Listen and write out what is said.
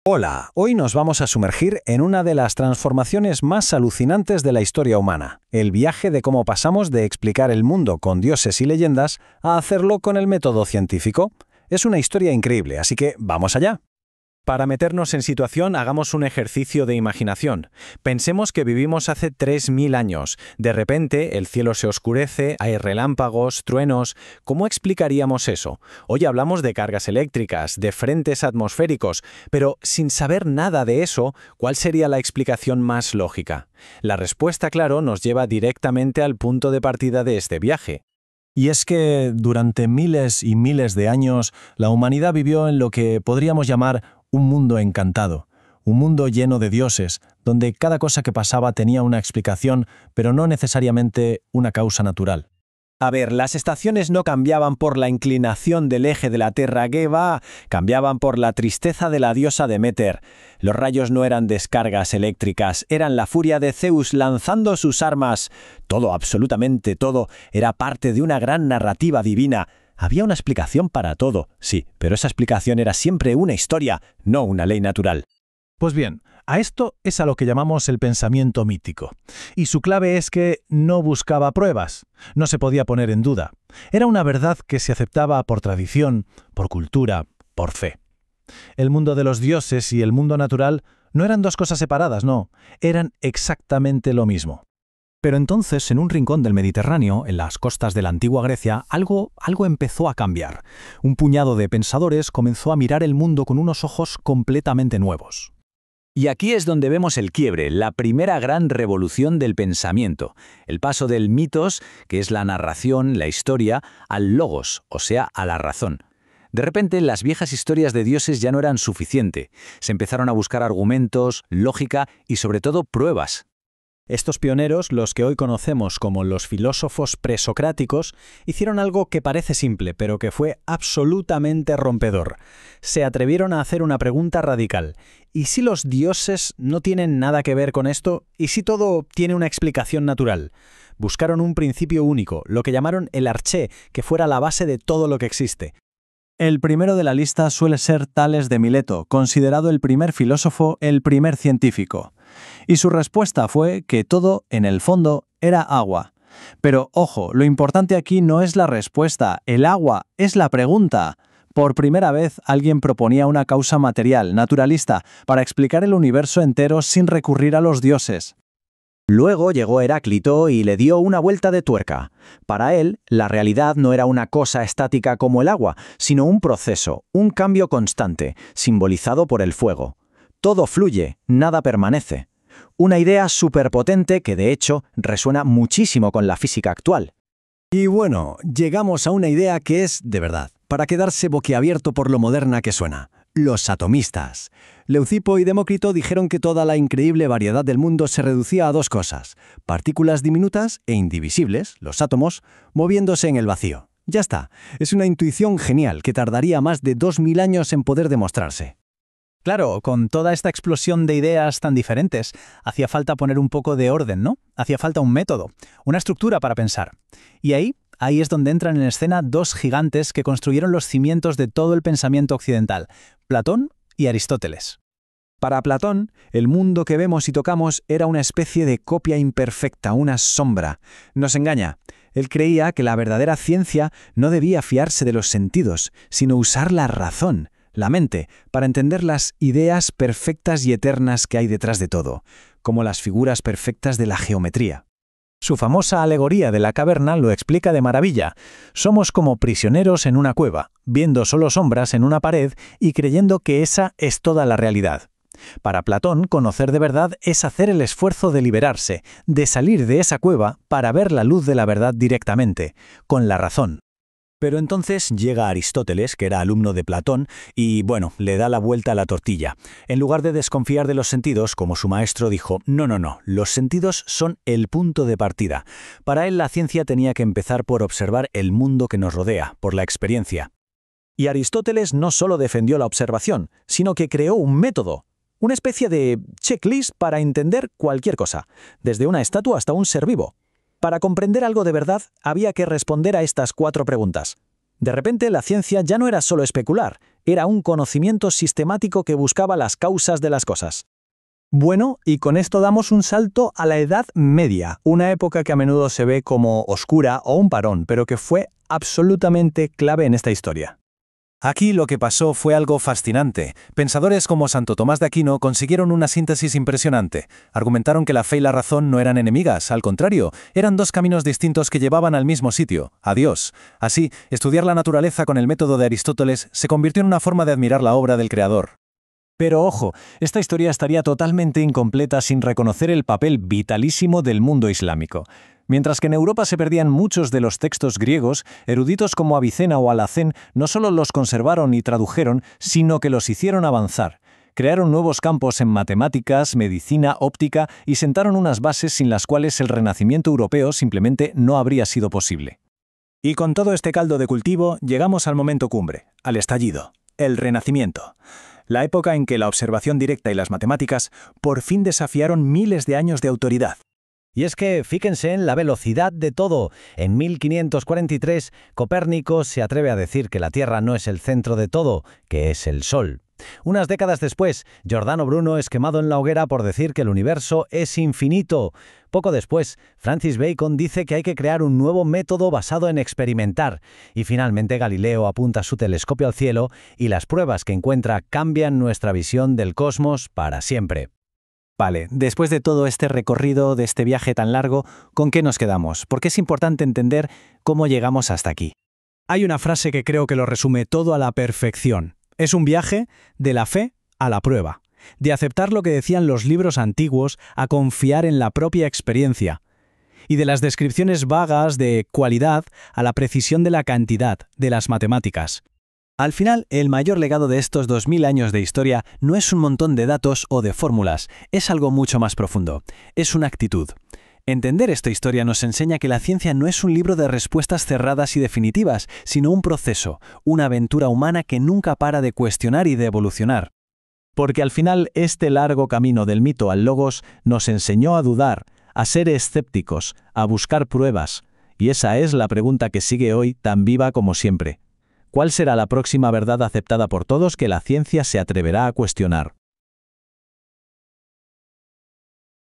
Hola, hoy nos vamos a sumergir en una de las transformaciones más alucinantes de la historia humana, el viaje de cómo pasamos de explicar el mundo con dioses y leyendas a hacerlo con el método científico. Es una historia increíble, así que vamos allá. Para meternos en situación, hagamos un ejercicio de imaginación. Pensemos que vivimos hace 3000 años. De repente, el cielo se oscurece, hay relámpagos, truenos. ¿Cómo explicaríamos eso? Hoy hablamos de cargas eléctricas, de frentes atmosféricos, pero sin saber nada de eso, ¿cuál sería la explicación más lógica? La respuesta, claro, nos lleva directamente al punto de partida de este viaje. Y es que durante miles y miles de años la humanidad vivió en lo que podríamos llamar un mundo encantado, un mundo lleno de dioses, donde cada cosa que pasaba tenía una explicación, pero no necesariamente una causa natural. A ver, las estaciones no cambiaban por la inclinación del eje de la Tierra, que va, cambiaban por la tristeza de la diosa Deméter. Los rayos no eran descargas eléctricas, eran la furia de Zeus lanzando sus armas. Todo, absolutamente todo, era parte de una gran narrativa divina. Había una explicación para todo, sí, pero esa explicación era siempre una historia, no una ley natural. Pues bien, a esto es a lo que llamamos el pensamiento mítico. Y su clave es que no buscaba pruebas, no se podía poner en duda. Era una verdad que se aceptaba por tradición, por cultura, por fe. El mundo de los dioses y el mundo natural no eran dos cosas separadas, no, eran exactamente lo mismo. Pero entonces, en un rincón del Mediterráneo, en las costas de la antigua Grecia, algo empezó a cambiar. Un puñado de pensadores comenzó a mirar el mundo con unos ojos completamente nuevos. Y aquí es donde vemos el quiebre, la primera gran revolución del pensamiento, el paso del mitos, que es la narración, la historia, al logos, o sea, a la razón. De repente, las viejas historias de dioses ya no eran suficiente. Se empezaron a buscar argumentos, lógica y sobre todo pruebas. Estos pioneros, los que hoy conocemos como los filósofos presocráticos, hicieron algo que parece simple, pero que fue absolutamente rompedor. Se atrevieron a hacer una pregunta radical. ¿Y si los dioses no tienen nada que ver con esto? ¿Y si todo tiene una explicación natural? Buscaron un principio único, lo que llamaron el arché, que fuera la base de todo lo que existe. El primero de la lista suele ser Tales de Mileto, considerado el primer filósofo, el primer científico. Y su respuesta fue que todo, en el fondo, era agua. Pero, ojo, lo importante aquí no es la respuesta, el agua es la pregunta. Por primera vez, alguien proponía una causa material, naturalista, para explicar el universo entero sin recurrir a los dioses. Luego llegó Heráclito y le dio una vuelta de tuerca. Para él, la realidad no era una cosa estática como el agua, sino un proceso, un cambio constante, simbolizado por el fuego. Todo fluye, nada permanece. Una idea superpotente que, de hecho, resuena muchísimo con la física actual. Y bueno, llegamos a una idea que es, de verdad, para quedarse boquiabierto por lo moderna que suena. Los atomistas. Leucipo y Demócrito dijeron que toda la increíble variedad del mundo se reducía a dos cosas: partículas diminutas e indivisibles, los átomos, moviéndose en el vacío. Ya está, es una intuición genial que tardaría más de 2000 años en poder demostrarse. Claro, con toda esta explosión de ideas tan diferentes, hacía falta poner un poco de orden, ¿no? Hacía falta un método, una estructura para pensar. Y ahí es donde entran en escena dos gigantes que construyeron los cimientos de todo el pensamiento occidental, Platón y Aristóteles. Para Platón, el mundo que vemos y tocamos era una especie de copia imperfecta, una sombra. Nos engaña. Él creía que la verdadera ciencia no debía fiarse de los sentidos, sino usar la razón, la mente, para entender las ideas perfectas y eternas que hay detrás de todo, como las figuras perfectas de la geometría. Su famosa alegoría de la caverna lo explica de maravilla. Somos como prisioneros en una cueva, viendo solo sombras en una pared y creyendo que esa es toda la realidad. Para Platón, conocer de verdad es hacer el esfuerzo de liberarse, de salir de esa cueva para ver la luz de la verdad directamente, con la razón. Pero entonces llega Aristóteles, que era alumno de Platón, y bueno, le da la vuelta a la tortilla. En lugar de desconfiar de los sentidos, como su maestro dijo, no, los sentidos son el punto de partida. Para él la ciencia tenía que empezar por observar el mundo que nos rodea, por la experiencia. Y Aristóteles no solo defendió la observación, sino que creó un método, una especie de checklist para entender cualquier cosa, desde una estatua hasta un ser vivo. Para comprender algo de verdad, había que responder a estas 4 preguntas. De repente, la ciencia ya no era solo especular, Era un conocimiento sistemático que buscaba las causas de las cosas. Bueno, y con esto damos un salto a la Edad Media, una época que a menudo se ve como oscura o un parón, pero que fue absolutamente clave en esta historia. Aquí lo que pasó fue algo fascinante. Pensadores como Santo Tomás de Aquino consiguieron una síntesis impresionante. Argumentaron que la fe y la razón no eran enemigas, al contrario, eran dos caminos distintos que llevaban al mismo sitio, a Dios. Así, estudiar la naturaleza con el método de Aristóteles se convirtió en una forma de admirar la obra del Creador. Pero ojo, esta historia estaría totalmente incompleta sin reconocer el papel vitalísimo del mundo islámico. Mientras que en Europa se perdían muchos de los textos griegos, eruditos como Avicena o Alhacén no solo los conservaron y tradujeron, sino que los hicieron avanzar. Crearon nuevos campos en matemáticas, medicina, óptica y sentaron unas bases sin las cuales el Renacimiento europeo simplemente no habría sido posible. Y con todo este caldo de cultivo, llegamos al momento cumbre, al estallido, el Renacimiento. La época en que la observación directa y las matemáticas por fin desafiaron miles de años de autoridad. Y es que fíjense en la velocidad de todo. En 1543, Copérnico se atreve a decir que la Tierra no es el centro de todo, que es el Sol. Unas décadas después, Giordano Bruno es quemado en la hoguera por decir que el universo es infinito. Poco después, Francis Bacon dice que hay que crear un nuevo método basado en experimentar. Y finalmente Galileo apunta su telescopio al cielo y las pruebas que encuentra cambian nuestra visión del cosmos para siempre. Vale, después de todo este recorrido, de este viaje tan largo, ¿con qué nos quedamos? Porque es importante entender cómo llegamos hasta aquí. Hay una frase que creo que lo resume todo a la perfección. Es un viaje de la fe a la prueba, de aceptar lo que decían los libros antiguos a confiar en la propia experiencia, y de las descripciones vagas de cualidad a la precisión de la cantidad, de las matemáticas. Al final, el mayor legado de estos 2000 años de historia no es un montón de datos o de fórmulas, es algo mucho más profundo. Es una actitud. Entender esta historia nos enseña que la ciencia no es un libro de respuestas cerradas y definitivas, sino un proceso, una aventura humana que nunca para de cuestionar y de evolucionar. Porque al final, este largo camino del mito al logos nos enseñó a dudar, a ser escépticos, a buscar pruebas. Y esa es la pregunta que sigue hoy tan viva como siempre. ¿Cuál será la próxima verdad aceptada por todos que la ciencia se atreverá a cuestionar?